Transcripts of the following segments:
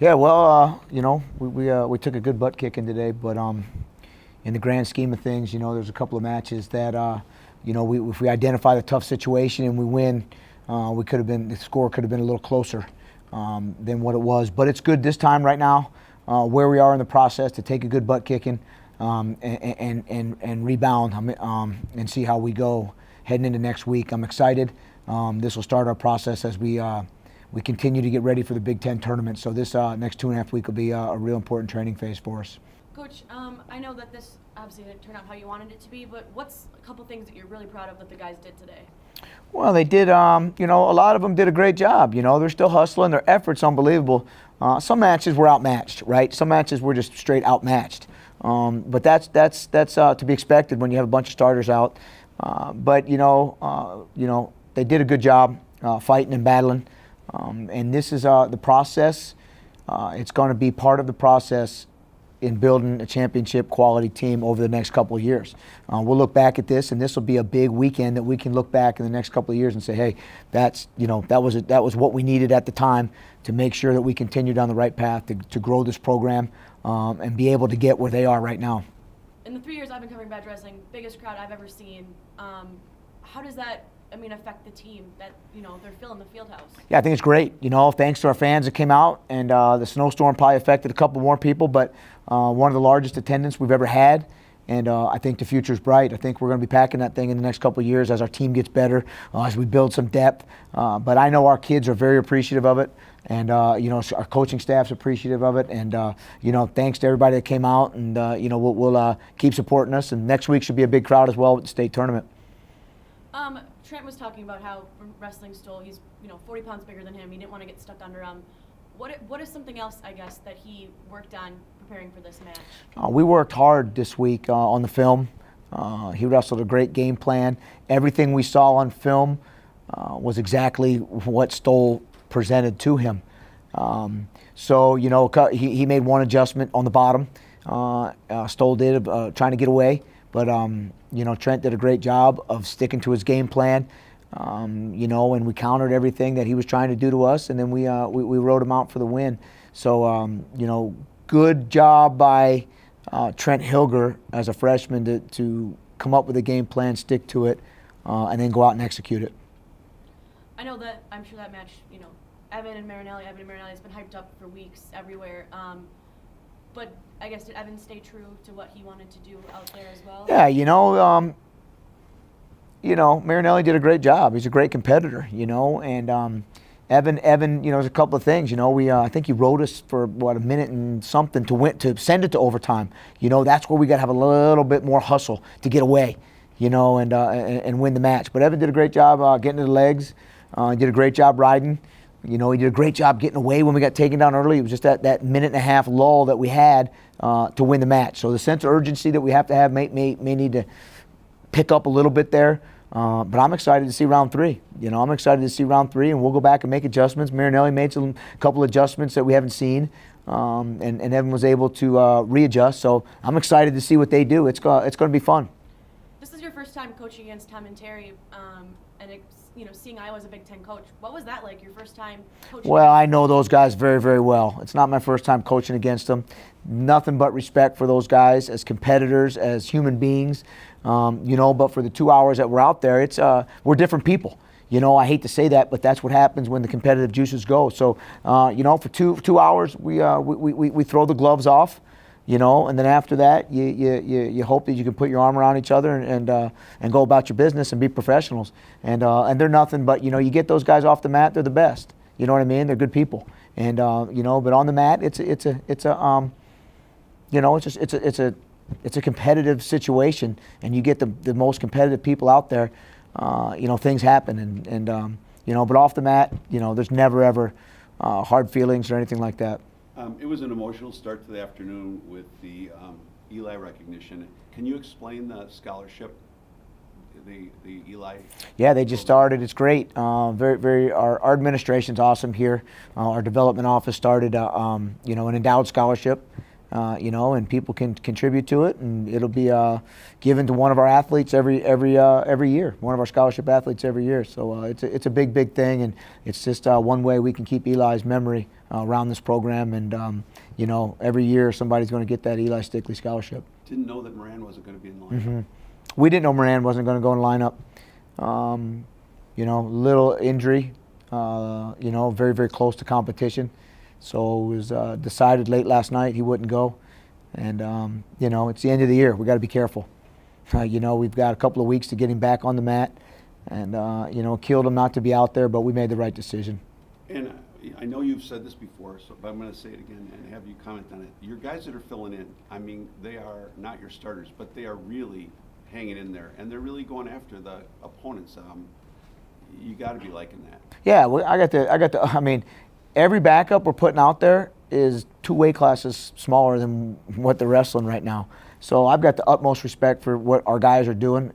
Yeah, well, we took a good butt kicking today, but in the grand scheme of things, there's a couple of matches that if we identify the tough situation and we win, the score could have been a little closer than what it was. But it's good this time right now, where we are in the process, to take a good butt kicking and rebound and see how we go heading into next week. I'm excited. This will start our process as we continue to get ready for the Big Ten tournament. So this next 2.5 weeks will be a real important training phase for us. Coach, I know that this obviously didn't turn out how you wanted it to be, but what's a couple things that you're really proud of that the guys did today? Well, they did, a lot of them did a great job. They're still hustling. Their effort's unbelievable. Some matches were outmatched, right? Some matches were just straight outmatched. But that's to be expected when you have a bunch of starters out. But they did a good job fighting and battling. And this is the process. It's going to be part of the process in building a championship quality team over the next couple of years. We'll look back at this, and this will be a big weekend that we can look back in the next couple of years and say, hey, that was what we needed at the time to make sure that we continue down the right path to grow this program and be able to get where they are right now. In the 3 years I've been covering badge wrestling, biggest crowd I've ever seen. How does that affect the team that, they're filling the field house? Yeah, I think it's great. Thanks to our fans that came out, and the snowstorm probably affected a couple more people, but one of the largest attendance we've ever had. And I think the future's bright. I think we're going to be packing that thing in the next couple of years as our team gets better, as we build some depth. But I know our kids are very appreciative of it, and our coaching staff's appreciative of it. And thanks to everybody that came out, and we'll keep supporting us. And next week should be a big crowd as well with the state tournament. Trent was talking about how from wrestling stole, he's 40 pounds bigger than him. He didn't want to get stuck under him. What is something else, I guess, that he worked on preparing for this match? We worked hard this week on the film. He wrestled a great game plan. Everything we saw on film was exactly what Stoll presented to him. So he made one adjustment on the bottom. Stoll did, trying to get away. But, Trent did a great job of sticking to his game plan, and we countered everything that he was trying to do to us, and then we rode him out for the win. So, good job by Trent Hilger as a freshman to come up with a game plan, stick to it, and then go out and execute it. I know that, I'm sure that match, Evan and Marinelli has been hyped up for weeks everywhere. But I guess did Evan stay true to what he wanted to do out there as well? Yeah, Marinelli did a great job. He's a great competitor, and Evan, there's a couple of things. I think he rode us for a minute and something to send it to overtime. That's where we got to have a little bit more hustle to get away, and win the match. But Evan did a great job getting to the legs. He did a great job riding. He did a great job getting away when we got taken down early. It was just that minute and a half lull that we had to win the match. So the sense of urgency that we have to have may need to pick up a little bit there. But I'm excited to see round 3. I'm excited to see round 3, and we'll go back and make adjustments. Marinelli made a couple adjustments that we haven't seen, and Evan was able to readjust. So I'm excited to see what they do. It's going to be fun. This is your first time coaching against Tom and Terry, and seeing Iowa as a Big Ten coach. What was that like, your first time coaching? Well, I know those guys very, very well. It's not my first time coaching against them. Nothing but respect for those guys as competitors, as human beings. But for the 2 hours that we're out there, we're different people. I hate to say that, but that's what happens when the competitive juices go. So, for two hours, we throw the gloves off. And then after that, you hope that you can put your arm around each other and go about your business and be professionals. And they're nothing but, you get those guys off the mat, they're the best. You know what I mean? They're good people. And but on the mat, it's a competitive situation, and you get the most competitive people out there. Things happen, but off the mat, there's never ever hard feelings or anything like that. It was an emotional start to the afternoon with the Eli recognition. Can you explain the scholarship, the Eli? Yeah, they just started. It's great. Our administration's awesome here. Our development office started, an endowed scholarship. And people can contribute to it, and it'll be given to one of our athletes every year, one of our scholarship athletes every year. So it's a big thing, and it's just one way we can keep Eli's memory around this program, and you know, every year somebody's going to get that Eli Stickley scholarship. Didn't know that Moran wasn't going to be in the lineup. Mm-hmm. We didn't know Moran wasn't going to go in lineup. You know, little injury. You know, very, very close to competition. So it was decided late last night he wouldn't go. And, you know, it's the end of the year. We got to be careful. You know, we've got a couple of weeks to get him back on the mat. And, you know, killed him not to be out there, but we made the right decision. And I know you've said this before, so but I'm going to say it again and have you comment on it. Your guys that are filling in, I mean, they are not your starters, but they are really hanging in there, and they're really going after the opponents. You got to be liking that. Yeah, well, I mean, every backup we're putting out there is 2 weight classes smaller than what they're wrestling right now. So I've got the utmost respect for what our guys are doing.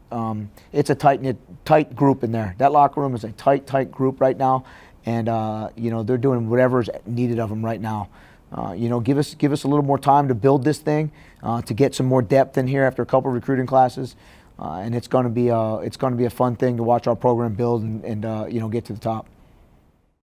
It's a tight group in there. That locker room is a tight group right now, and you know, they're doing whatever's needed of them right now. You know, give us a little more time to build this thing, to get some more depth in here after a couple of recruiting classes, and it's going to be a fun thing to watch our program build and you know, get to the top.